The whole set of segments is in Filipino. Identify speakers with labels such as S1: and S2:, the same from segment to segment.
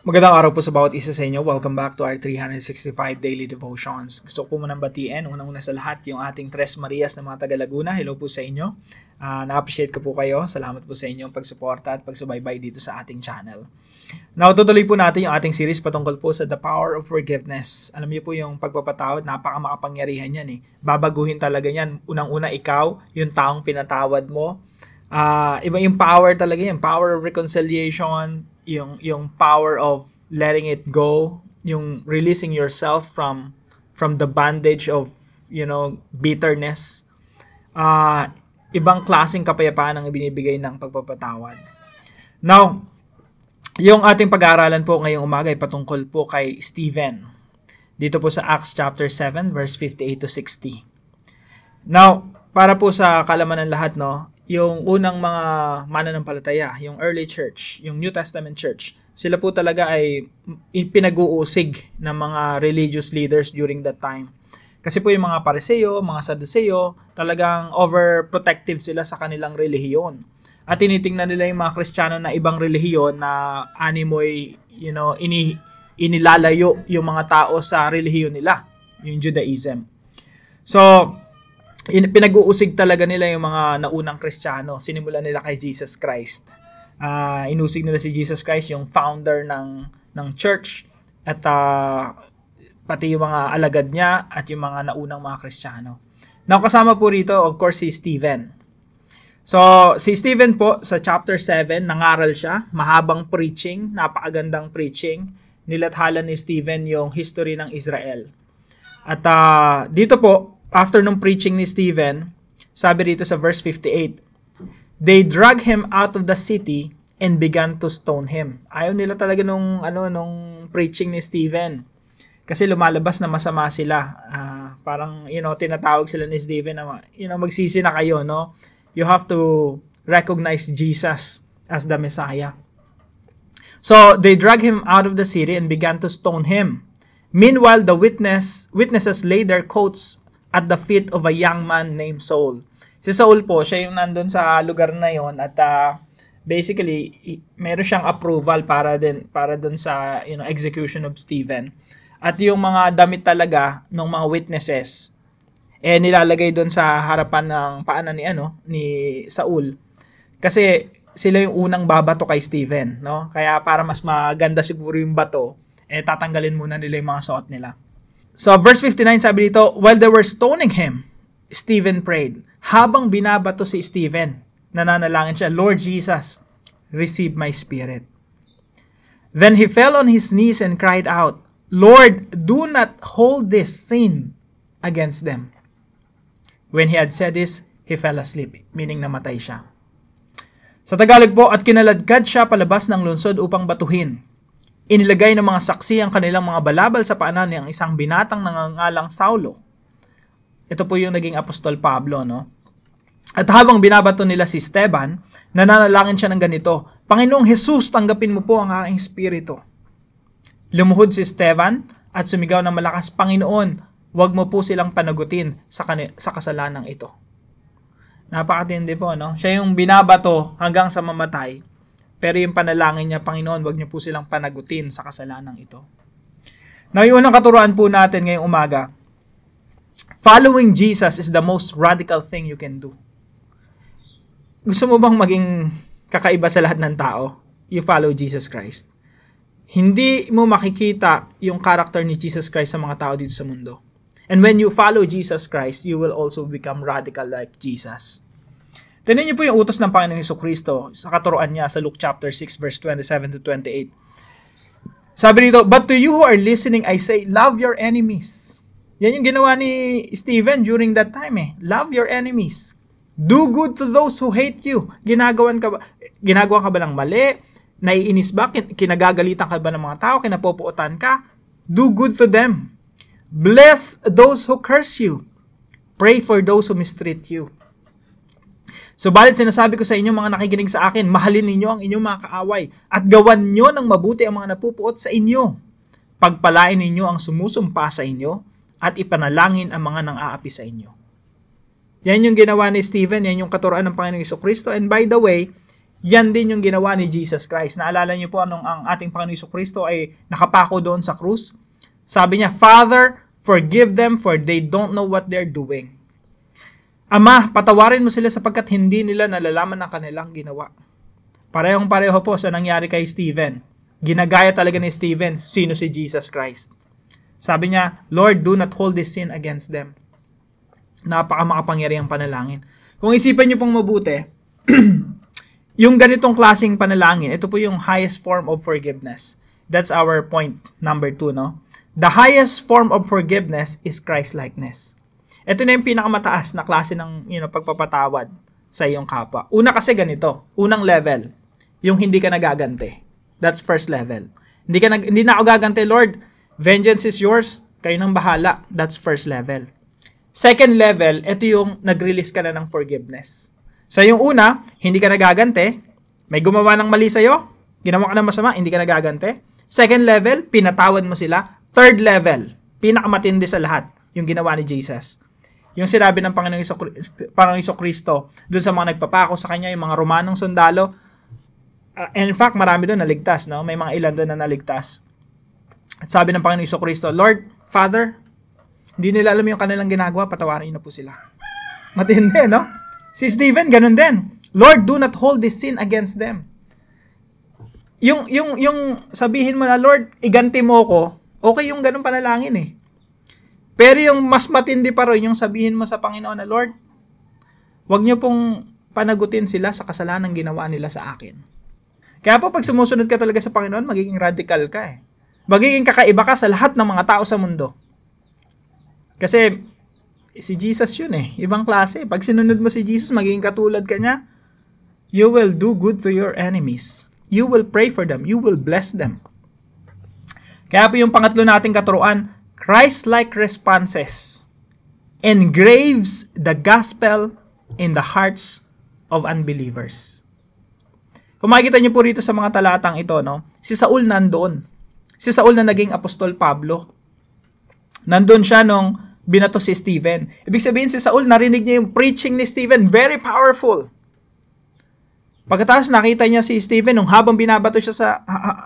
S1: Magandang araw po sa bawat isa sa inyo. Welcome back to our 365 Daily Devotions. Gusto ko po munang batiin, unang-una sa lahat, yung ating Tres Marias na mga taga-Laguna. Hello po sa inyo. Na-appreciate ko po kayo. Salamat po sa inyong pagsuporta at pagsubaybay dito sa ating channel. Now, tutuloy po natin yung ating series patungkol po sa The Power of Forgiveness. Alam niyo po yung pagpapatawad, napaka-makapangyarihan yan eh. Babaguhin talaga yan. Unang-una ikaw, yung taong pinatawad mo. Iba yung power talaga yan. Power of reconciliation, yung power of letting it go, yung releasing yourself from the bondage of, bitterness. Ibang klaseng kapayapaan ang ibinibigay ng pagpapatawad. Now, yung ating pag-aaralan po ngayong umaga ay patungkol po kay Stephen. Dito po sa Acts chapter 7 verse 58 to 60. Now, para po sa kalaman ng lahat, yung unang mga mananampalataya, yung early church, yung New Testament church, sila po talaga ay pinag-uusig ng mga religious leaders during that time. Kasi po yung mga Pariseo, mga Sadduceo, talagang overprotective sila sa kanilang relihiyon. At tinitingnan nila yung mga Kristiyano na ibang relihiyon na animoy, inilalayo yung mga tao sa relihiyon nila, yung Judaism. So, pinag-uusig talaga nila yung mga naunang Kristiyano. Sinimulan nila kay Jesus Christ. Inusig nila si Jesus Christ, yung founder ng church, at pati yung mga alagad niya at yung mga naunang mga Kristiyano. Now, kasama po rito, of course, si Stephen. So, si Stephen po, sa chapter 7, nangaral siya. Mahabang preaching, napakagandang preaching. Nilathala ni Stephen yung history ng Israel. At dito po, after nung preaching ni Stephen, sabi dito sa verse 58, they drag him out of the city and began to stone him. Ayaw nila talaga nung preaching ni Stephen. Kasi lumalabas na masama sila. Parang, tinatawag sila ni Stephen na, magsisi na kayo, no? You have to recognize Jesus as the Messiah. So, they drag him out of the city and began to stone him. Meanwhile, the witnesses laid their coats at the feet of a young man named Saul. Si Saul po, siya yung nandun sa lugar na yon at basically, meron siyang approval para dun sa execution of Stephen. At yung mga damit talaga ng mga witnesses, nilalagay dun sa harapan ng paanan ni Saul. Kasi sila yung unang babato kay Stephen, no? Kaya para mas maganda siguro yung bato, tatanggalin muna nila yung mga suot nila. So, verse 59, sabi dito, while they were stoning him, Stephen prayed. Habang binabato si Stephen, nananalangin siya, Lord Jesus, receive my spirit. Then he fell on his knees and cried out, Lord, do not hold this sin against them. When he had said this, he fell asleep, meaning namatay siya. Sa Tagalog po, at kinaladkad siya palabas ng lungsod upang batuhin. Inilagay ng mga saksi ang kanilang mga balabal sa paanan ng isang binatang nangangalang Saulo. Ito po yung naging Apostol Pablo, no? At habang binabato nila si Esteban, nananalangin siya ng ganito, Panginoong Jesus, tanggapin mo po ang aking espiritu. Lumuhod si Esteban at sumigaw ng malakas, Panginoon, huwag mo po silang panagutin sa kasalanang ito. Napakatindi po, no? Siya yung binabato hanggang sa mamatay. Pero yung panalangin niya, Panginoon, wag niyo po silang panagutin sa kasalanang ito. Now, yung unang katuruan po natin ngayong umaga, following Jesus is the most radical thing you can do. Gusto mo bang maging kakaiba sa lahat ng tao? You follow Jesus Christ. Hindi mo makikita yung character ni Jesus Christ sa mga tao dito sa mundo. And when you follow Jesus Christ, you will also become radical like Jesus. Tignan niyo po yung utos ng Panginoong Jesucristo sa katuruan niya sa Luke chapter 6 verse 27 to 28. Sabi dito, but to you who are listening, I say, love your enemies. Yan yung ginawa ni Stephen during that time Love your enemies. Do good to those who hate you. Ginagawa ka ba ng mali? Naiinis ba? Kinagagalitan ka ba ng mga tao? Kinapopuotan ka? Do good to them. Bless those who curse you. Pray for those who mistreat you. Subalit sinasabi ko sa inyo mga nakikinig sa akin, mahalin ninyo ang inyong mga kaaway at gawan nyo ng mabuti ang mga napupuot sa inyo. Pagpalain ninyo ang sumusumpa sa inyo at ipanalangin ang mga nang-aapi sa inyo. Yan yung ginawa ni Stephen, yan yung katuruan ng Panginoong Jesucristo. And by the way, Yan din yung ginawa ni Jesus Christ. Naalala niyo po anong ang ating Panginoon Jesucristo ay nakapako doon sa krus? Sabi niya, Father, forgive them for they don't know what they're doing. Ama, patawarin mo sila sapagkat hindi nila nalalaman ang kanilang ginawa. Parehong-pareho po sa nangyari kay Stephen. Ginagaya talaga ni Stephen, sino si Jesus Christ. Sabi niya, Lord, do not hold this sin against them. Napakamakapangyarihang panalangin. Kung isipan niyo pong mabuti, yung ganitong klaseng panalangin, ito po yung highest form of forgiveness. That's our point number 2, no? The highest form of forgiveness is Christ-likeness. Ito na yung pinakamataas na klase ng pagpapatawad sa iyong kapwa. Una kasi ganito, unang level, yung hindi ka nagaganti. That's first level. Hindi na ako gaganti, Lord. Vengeance is yours. Kayo nang bahala. That's first level. Second level, ito yung nag-release ka na ng forgiveness. So yung una, hindi ka nagaganti. May gumawa ng mali sa'yo, ginawa ka ng masama, hindi ka nagaganti. Second level, pinatawad mo sila. Third level, pinakamatindi sa lahat, yung ginawa ni Jesus. Yung sinabi ng Panginoong Jesucristo doon sa mga nagpapako sa kanya, yung mga Romanong sundalo. And in fact, marami doon naligtas, no? May mga ilan doon na naligtas. At sabi ng Panginoong Jesucristo, Lord, Father, hindi nila alam yung kanilang ginagawa, patawarin niyo na po sila. Matindi, no? Si Stephen, ganun din. Lord, do not hold this sin against them. Yung sabihin mo na, Lord, iganti mo ko, okay yung ganun panalangin eh. Pero yung mas matindi pa rin, yung sabihin mo sa Panginoon na, Lord, wag niyo pong panagutin sila sa kasalanan ginawa nila sa akin. Kaya po pag sumusunod ka talaga sa Panginoon, magiging radical ka eh. Magiging kakaiba ka sa lahat ng mga tao sa mundo. Kasi si Jesus yun eh, ibang klase. Pag sinunod mo si Jesus, magiging katulad ka niya, you will do good to your enemies. You will pray for them. You will bless them. Kaya po yung pangatlo nating katuruan, Christ-like responses engraves the gospel in the hearts of unbelievers. Kung makikita niyo po rito sa mga talatang ito, no? Si Saul nandoon. Si Saul na naging Apostol Pablo. Nandun siya nung binato si Stephen. Ibig sabihin si Saul, narinig niya yung preaching ni Stephen, very powerful. Pagkatapos nakita niya si Stephen nung habang binabato siya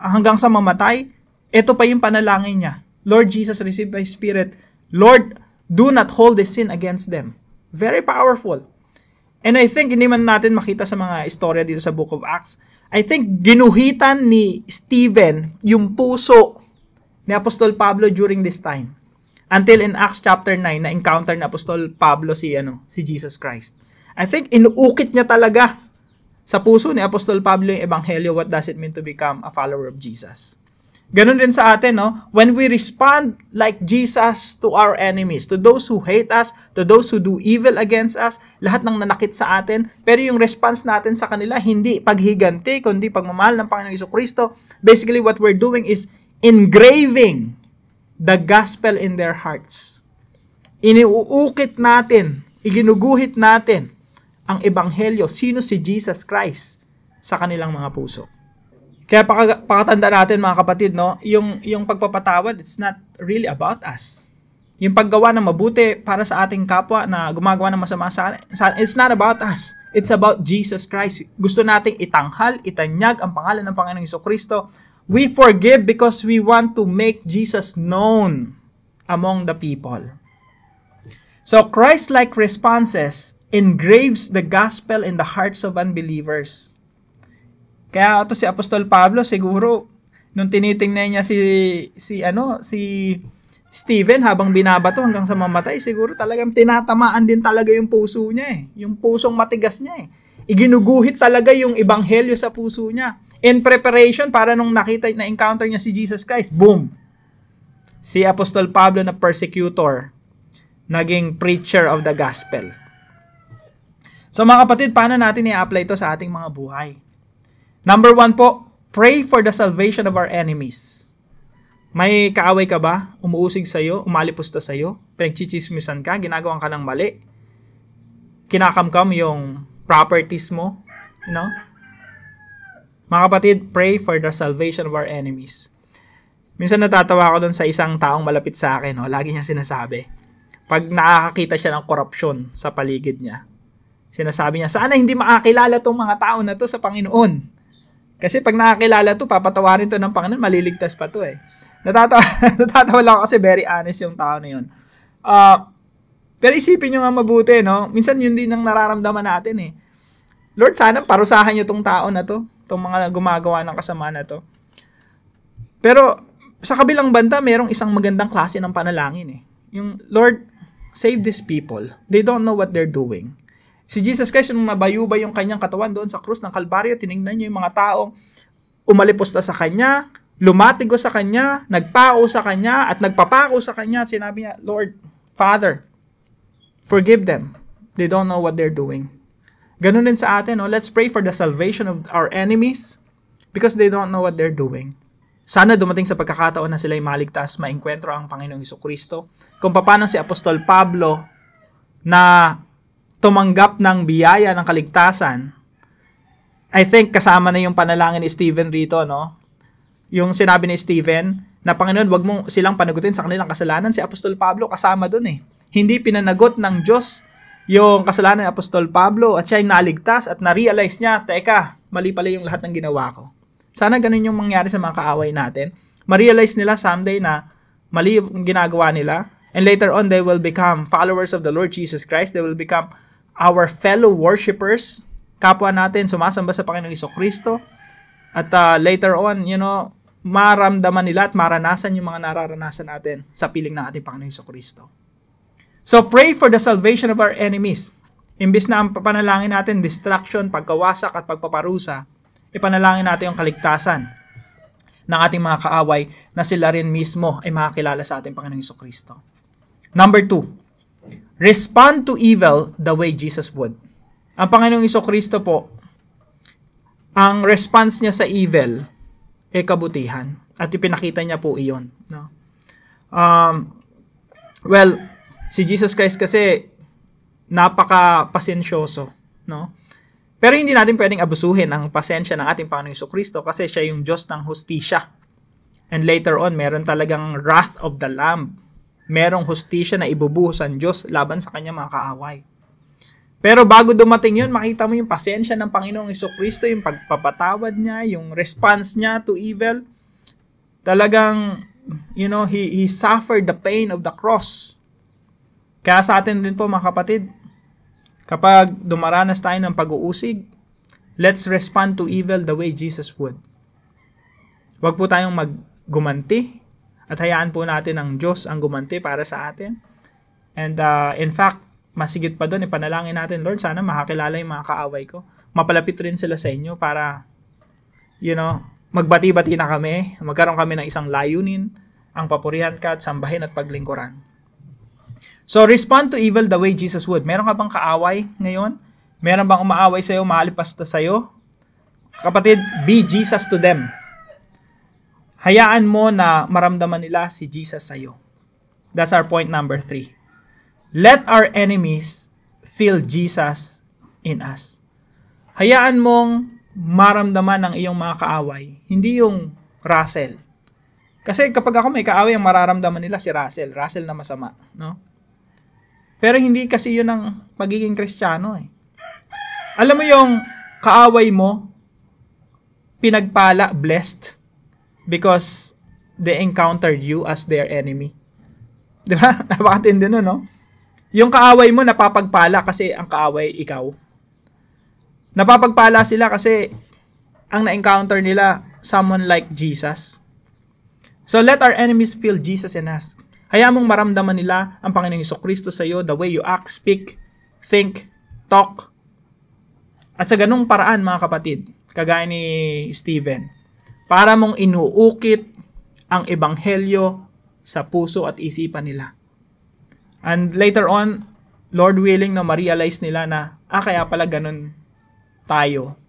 S1: hanggang sa mamatay, ito pa yung panalangin niya. Lord Jesus, receive my spirit. Lord, do not hold this sin against them. Very powerful. And I think hindi man natin makita sa mga istorya dito sa Book of Acts, I think ginuhitan ni Stephen yung puso ni Apostol Pablo during this time. Until in Acts chapter 9, na-encounter ni Apostol Pablo si Jesus Christ. I think inuukit niya talaga sa puso ni Apostol Pablo yung ebanghelyo, what does it mean to become a follower of Jesus. Ganun din sa atin, no? When we respond like Jesus to our enemies, to those who hate us, to those who do evil against us, lahat ng nanakit sa atin, pero yung response natin sa kanila, hindi paghiganti, kundi pagmamahal ng Panginoong Jesucristo. Basically, what we're doing is engraving the gospel in their hearts. Iniuukit natin, iginuguhit natin ang ebanghelyo, sino si Jesus Christ, sa kanilang mga puso. Kaya pakatanda natin mga kapatid, no, yung pagpapatawad, it's not really about us. Yung paggawa ng mabuti para sa ating kapwa na gumagawa ng masama sa it's not about us. It's about Jesus Christ. Gusto nating itanghal, itanyag ang pangalan ng Panginoong Jesucristo. We forgive because we want to make Jesus known among the people. So Christ-like responses engraves the gospel in the hearts of unbelievers. Kaya ito si Apostol Pablo siguro nung tinitingnan niya si Stephen habang binabato hanggang sa mamatay, siguro talagang tinatamaan din talaga yung puso niya eh. Yung pusong matigas niya eh. Iginuguhit talaga yung ebanghelyo sa puso niya. In preparation para nung na-encounter niya si Jesus Christ, boom! Si Apostol Pablo na persecutor, naging preacher of the gospel. So mga kapatid, paano natin i-apply ito sa ating mga buhay? Number 1 po, pray for the salvation of our enemies. May kaaway ka ba? Umuusig sa'yo, umalipusta sa'yo, pinagchichismisan ka, ginagawan ka ng mali, kinakamkam yung properties mo, you know? Mga kapatid, pray for the salvation of our enemies. Minsan natatawa ako doon sa isang taong malapit sa akin, no? Lagi niya sinasabi, pag nakakakita siya ng korupsyon sa paligid niya, Sinasabi niya, sana hindi makakilala tong mga tao na to sa Panginoon. Kasi pag nakakilala to, papatawarin to ng Panginoon, maliligtas pa to eh. Natatawa lang ako kasi very honest yung tao na yun. Pero isipin nyo nga mabuti, no? Minsan yun din ang nararamdaman natin eh. Lord, sana parusahan nyo tong tao na to, tong mga gumagawa ng kasama na to. Pero sa kabilang banda, merong isang magandang klase ng panalangin eh. Yung, Lord, save these people. They don't know what they're doing. Si Jesus Christ, nung nabayubay yung kanyang katawan doon sa krus ng Kalbaryo, tinignan niyo yung mga taong umalipos na sa kanya, lumatigo sa kanya, nagpako sa kanya, at nagpapako sa kanya, at sinabi niya, Lord, Father, forgive them. They don't know what they're doing. Ganun din sa atin, no? Let's pray for the salvation of our enemies because they don't know what they're doing. Sana dumating sa pagkakataon na sila'y maligtas, maengkwentro ang Panginoong Jesucristo. Kung paano si Apostol Pablo na tumanggap ng biyaya ng kaligtasan, I think kasama na yung panalangin ni Stephen rito, no? Yung sinabi ni Stephen na, Panginoon, wag mo silang panagutin sa kanilang kasalanan. Si Apostol Pablo kasama dun eh. Hindi pinanagot ng Diyos yung kasalanan ni Apostol Pablo at siya'y naligtas at na-realize niya, teka, mali pala yung lahat ng ginawa ko. Sana ganun yung mangyari sa mga kaaway natin. Ma-realize nila someday na mali yung ginagawa nila, and later on, they will become followers of the Lord Jesus Christ. They will become our fellow worshipers, kapwa natin, sumasamba sa Panginoong Jesucristo. At later on, maramdaman nila at maranasan yung mga nararanasan natin sa piling ng ating Panginoong Jesucristo. So, pray for the salvation of our enemies. Imbis na ang panalangin natin, distraction, pagkawasak at pagpaparusa, ipanalangin natin yung kaligtasan ng ating mga kaaway na sila rin mismo ay makakilala sa ating Panginoong Jesucristo. Number 2, respond to evil the way Jesus would. Ang Panginoong Jesucristo po, ang response niya sa evil ay kabutihan. At ipinakita niya po iyon. No? Si Jesus Christ kasi napaka-pasensyoso. No? Pero hindi natin pwedeng abusuhin ang pasensya ng ating Panginoong Jesucristo kasi siya yung Diyos ng hustisya. And later on, meron talagang wrath of the Lamb. Merong hustisya na ibubuhos ang Diyos laban sa kanya mga kaaway. Pero bago dumating yun, makita mo yung pasensya ng Panginoong Jesucristo, yung pagpapatawad niya, yung response niya to evil. Talagang, He suffered the pain of the cross. Kaya sa atin din po mga kapatid, kapag dumaranas tayo ng pag-uusig, let's respond to evil the way Jesus would. Huwag po tayong maggumanti at hayaan po natin ang Diyos ang gumanti para sa atin. And in fact, masigit pa doon, ipanalangin natin, Lord, sana makakilala yung mga kaaway ko. Mapalapit rin sila sa inyo para, magbati-bati na kami, magkaroon kami ng isang layunin, ang papurihan ka at sambahin at paglingkuran. So, respond to evil the way Jesus would. Meron ka bang kaaway ngayon? Meron bang umaaway sa'yo, maalipas na sa'yo? Kapatid, be Jesus to them. Hayaan mo na maramdaman nila si Jesus sa'yo. That's our point number 3. Let our enemies feel Jesus in us. Hayaan mong maramdaman ng iyong mga kaaway, hindi yung Russell. Kasi kapag ako may kaaway, ang mararamdaman nila si Russell. Russell na masama, no? Pero hindi kasi yun ang pagiging Kristiyano eh. Alam mo yung kaaway mo, pinagpala, blessed, because they encountered you as their enemy. Di ba? Napakatindi nun, no? Yung kaaway mo, napapagpala kasi ang kaaway ikaw. Napapagpala sila kasi ang na-encounter nila, someone like Jesus. So let our enemies feel Jesus in us. Hayaan mong maramdaman nila ang Panginoong Jesucristo sa iyo, the way you act, speak, think, talk. At sa ganung paraan, mga kapatid, kagaya ni Stephen, para mong inuukit ang ebanghelyo sa puso at isipan nila. And later on, Lord willing na ma-realize nila na, kaya pala ganun tayo,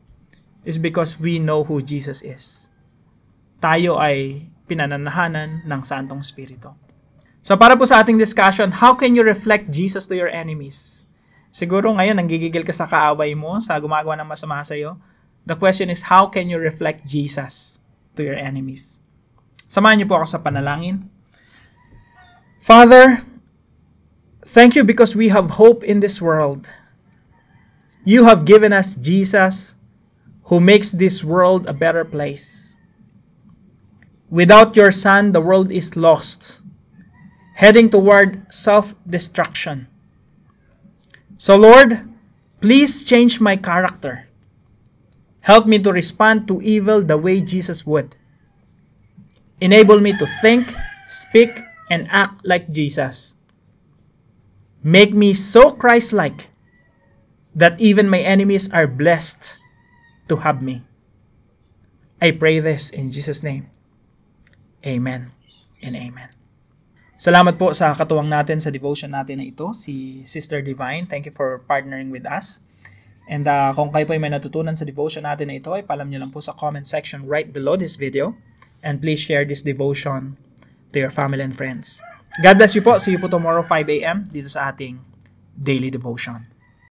S1: is because we know who Jesus is. Tayo ay pinananahanan ng Santong Espiritu. So para po sa ating discussion, how can you reflect Jesus to your enemies? Siguro ngayon, nanggigigil ka sa kaaway mo, sa gumagawa ng masama sa iyo. The question is, how can you reflect Jesus to your enemies? Samahan niyo po ako sa panalangin. Father, thank you because we have hope in this world. You have given us Jesus, who makes this world a better place. Without your Son, the world is lost, heading toward self-destruction. So Lord, please change my character. Help me to respond to evil the way Jesus would. Enable me to think, speak, and act like Jesus. Make me so Christ-like that even my enemies are blessed to have me. I pray this in Jesus' name. Amen and amen. Salamat po sa katuwang natin sa devotion natin na ito, si Sister Divine. Thank you for partnering with us. And kung kayo po ay may natutunan sa devotion natin na ito, ay paalam niyo lang po sa comment section right below this video. And please share this devotion to your family and friends. God bless you po. See you po tomorrow 5 a.m. dito sa ating daily devotion.